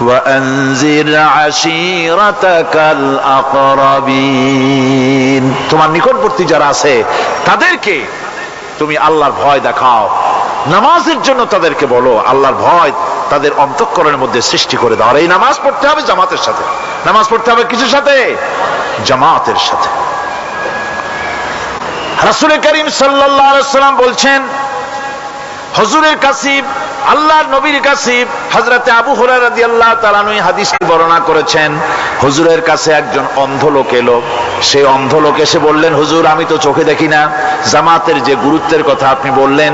وأنذر عشيرتك الأقربين তোমার নিকটবর্তী যারা আছে তাদেরকে তুমি আল্লাহর ভয় দেখাও, নামাজের জন্য তাদেরকে বলো, আল্লাহর ভয় তাদের অন্তঃকরণের মধ্যে সৃষ্টি করে দাও। আর এই নামাজ পড়তে হবে জামাতের সাথে, নামাজ পড়তে হবে কিছুর সাথে? জামাতের সাথে। রাসূল করিম সাল্লাল্লাহু আলাইহি ওয়াসাল্লাম বলছেন, হুজুরের কাছে, আল্লাহর নবীর কাছে হযরতে আবু হুরায়রা রাদিয়াল্লাহু তাআলা আনহু হাদিসটি বর্ণনা করেছেন। হুজুরের কাছে একজন অন্ধ লোক এলো। সেই অন্ধ লোক এসে বললেন, হুজুর আমি তো চোখে দেখি না, জামাতের যে গুরুত্বের কথা আপনি বললেন,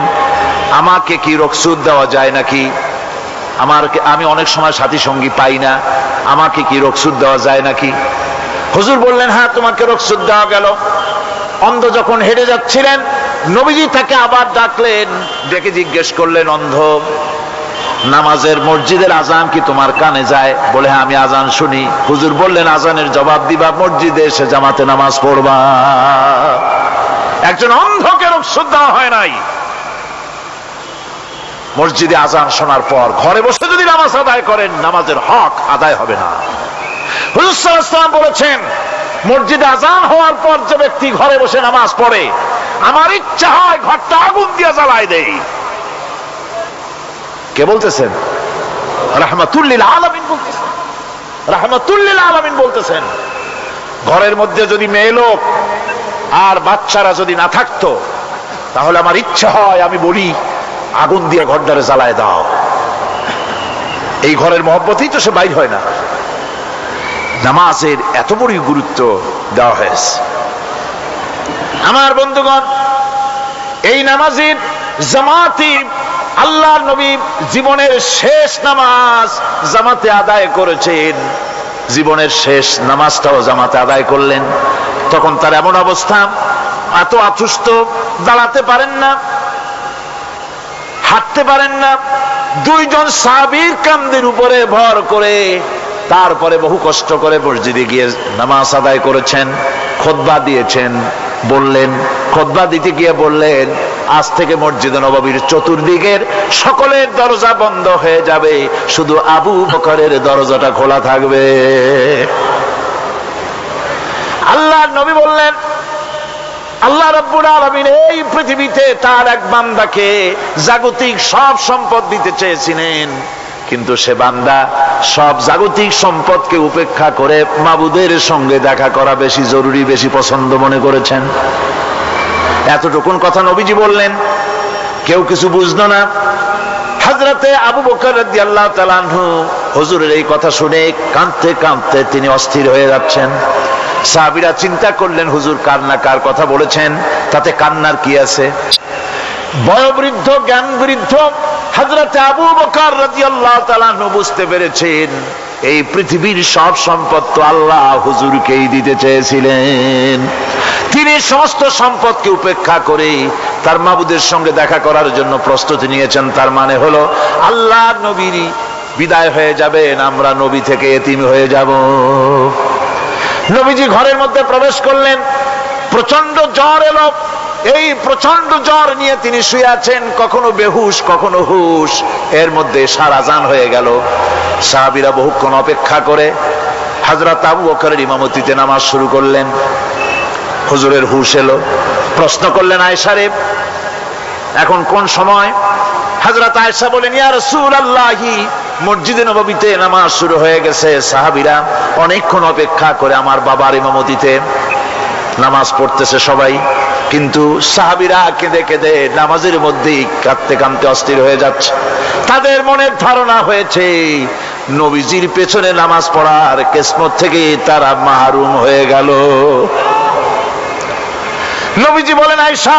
আমাকে কি রুখসত দেওয়া যায় নাকি? আমি অনেক সময় সাথী সঙ্গী পাই না, আমাকে কি রুখসত দেওয়া যায় নাকি? হুজুর বললেন, হ্যাঁ তোমাকে রুখসত দেওয়া গেল। অন্ধ যখন হেঁটে যাচ্ছিলেন, নবীজি তাকে আবার ডাকলেন, ডেকে জিজ্ঞেস করলেন, অন্ধ নামাজের মসজিদের আজান কি তোমার কানে যায়? বলে, হ্যাঁ আমি আজান শুনি। হুজুর বললেন, আজানের জবাব দিবা, মসজিদে এসে জামাতে নামাজ পড়বা। একজন অন্ধকে রুখসত দেওয়া হয় নাই। মসজিদে আজান শোনার পর ঘরে বসে যদি নামাজ আদায় করেন, নামাজের হক আদায় হবে না। হুজুর সাল্লাল্লাহু আলাইহি ওয়াসাল্লাম বলেছেন, মসজিদে আজান হওয়ার পর যে ব্যক্তি ঘরে বসে নামাজ পড়ে, আমার ইচ্ছা হয় ঘরটা আগুন দিয়ে জ্বালায় দেই। কে বলতেছেন? রাহমাতুল লিল আলামিন বলতেছেন। রাহমাতুল লিল আলামিন বলতেছেন, ঘরের মধ্যে যদি মেয়ে লোক আর বাচ্চারা যদি না থাকতো, তাহলে আমার ইচ্ছা হয় আমি বলি আগুন দিয়ে ঘরটারে জ্বালায় দাও। এই ঘরের মহব্বতেই তো সে বাইর হয় না। নামাজের এত বড় গুরুত্ব দেওয়া হয়েছে। আমার বন্ধুগণ, এই নামাজের জামাতি আল্লাহর নবী জীবনের শেষ নামাজ জামাতে আদায় করেছেন। জীবনের শেষ নামাজটাও জামাতে আদায় করলেন। তখন তার এমন অবস্থা, এত অসুস্থ, দাঁড়াতে পারেন না, হাঁটতে পারেন না। দুইজন সাহাবীর কাঁধের উপরে ভর করে তারপরে বহু কষ্ট করে মসজিদে গিয়ে নামাজ আদায় করেছেন। খুতবা দিয়েছেন, বললেন, খুতবা দিতে গিয়ে বললেন, আজ থেকে মসজিদে নববীর চতুর্দিকের সকলের দরজা বন্ধ হয়ে যাবে, শুধু আবু বকরের দরজাটা খোলা থাকবে। আল্লাহর নবী বললেন, আল্লাহ রাব্বুল আলামিন এই পৃথিবীতে তার এক বান্দাকে জাগতিক সব সম্পদ দিতে চেয়েছিলেন, কিন্তু সে বান্দা সব জাগতিক সম্পদকে উপেক্ষা করে মাবুদের সঙ্গে দেখা করা বেশি জরুরি, বেশি পছন্দ মনে করেছেন। এতটুকুন কথা নবীজি বললেন, কেউ কিছু বুঝলো না। হযরতে আবু বকর রাদিয়াল্লাহু তাআলা আনহু হুজুরের এই কথা শুনে কাঁদতে কাঁদতে তিনি অস্থির হয়ে যাচ্ছেন। সাহাবীরা চিন্তা করলেন, হুজুর কার না কার কথা বলেছেন, তাতে কান্নার কি আছে? বয়োবৃদ্ধ, জ্ঞান বৃদ্ধ হযরতে আবু বকর রাদিয়াল্লাহু তাআলা আনহু বুঝতে পেরেছেন, এই পৃথিবীর সব সম্পদ তো আল্লাহ হুজুরকেই দিতে চেয়েছিলেন। তিনি সমস্ত সম্পদকে উপেক্ষা করে তার মাবুদের সঙ্গে দেখা করার জন্য প্রস্তুতি নিয়েছেন। তার মানে হলো আল্লাহর নবীর বিদায় হয়ে যাবেন, আমরা নবী থেকে এতিম হয়ে যাব। নবীজি ঘরের মধ্যে প্রবেশ করলেন, প্রচন্ড জ্বর এলো। এই প্রচন্ড জ্বর নিয়ে তিনি শুয়ে আছেন, কখনো বেহুশ কখনো হুশ। এর মধ্যে সারা আজান হয়ে গেল। সাহাবীরা বহুক্ষণ অপেক্ষা করে হযরত আবু বকরের ইমামতিতে নামাজ শুরু করলেন। হুজুরের হুশ এলো, প্রশ্ন করলেন, আয়েশা রে এখন কোন সময়? হযরত আয়েশা বলেন, ইয়া রাসূলুল্লাহ, মসজিদে নববীতে নামাজ শুরু হয়ে গেছে। সাহাবীরা অনেকক্ষণ অপেক্ষা করে আমার বাবার ইমামতিতে নামাজ পড়তেছে সবাই, কিন্তু সাহাবীরা কেঁদে কেঁদে নামাজের মধ্যেই কাঁদতে কাঁদতে অস্থির হয়ে যাচ্ছে। তাদের মনের ধারণা হয়েছে নবীজির পেছনে নামাজ পড়ার কিসমত থেকে তারা মাহরুম হয়ে গেল। নবীজি বলেন, আয়েশা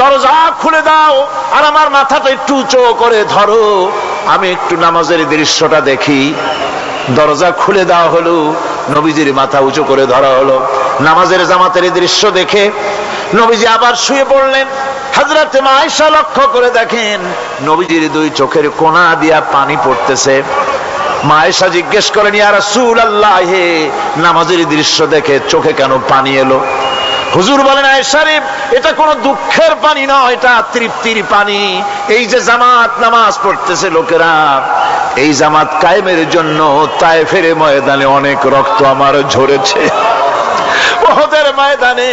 দরজা খুলে দাও আর আমার মাথাটা একটু উঁচু করে ধরো, আমি একটু নামাজের দৃশ্যটা দেখি। দরজা খুলে দেওয়া হলো, নবীজির মাথা উঁচু করে ধরা হলো। নামাজের জামাতের দৃশ্য দেখে নবীজি আবার শুয়ে পড়লেন। হযরত আয়েশা লক্ষ্য করে দেখেন নবীজির দুই চোখের কোনা দিয়া পানি পড়তেছে। মা আয়েশা জিজ্ঞেস করেন, ইয়া রাসূলুল্লাহ, নামাজের দৃশ্য দেখে চোখে কেন পানি এলো? হুজুর বলেন, আয়েশা রে, এটা কোনো দুঃখের পানি নয়, এটা তৃপ্তির পানি। এই যে জামাত নামাজ পড়তেছে লোকেরা, এই জামাত কায়েমের জন্য তায়েফের ময়দানে অনেক রক্ত আমার ঝরেছে, উহুদের ময়দানে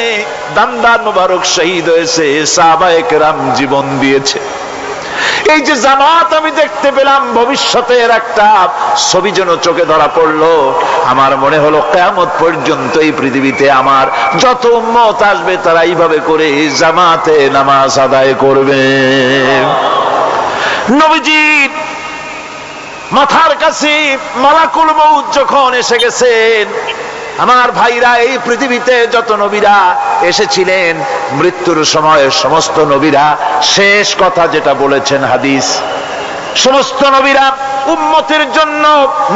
দান্দান মুবারক শহীদ হয়েছে, সাহাবায়ে কেরাম জীবন দিয়েছে। এই যে জামাত আমি দেখতে পেলাম, ভবিষ্যতের একটা ছবি যেন চোখে ধরা পড়লো। আমার মনে হলো কিয়ামত পর্যন্ত এই পৃথিবীতে আমার যত উম্মত আসবে তারা এইভাবে করে জামাতে নামাজ আদায় করবে। নবীজি মাথার কাছে মালাকুল মউত যখন এসে গেছেন, আমার ভাইরা, এই পৃথিবীতে যত নবীরা এসেছিলেন মৃত্যুর সময় সমস্ত নবীরা শেষ কথা যেটা বলেছেন, হাদিস, সমস্ত নবীরা উম্মতের জন্য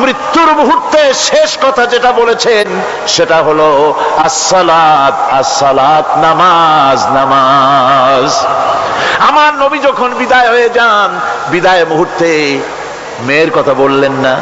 মৃত্যুর মুহূর্তে শেষ কথা যেটা বলেছেন সেটা হলো আসসালাত, আসসালাত, নামাজ, নামাজ। আমার নবী যখন বিদায় হয়ে যান, বিদায় মুহূর্তে মেয়ের কথা বললেন না,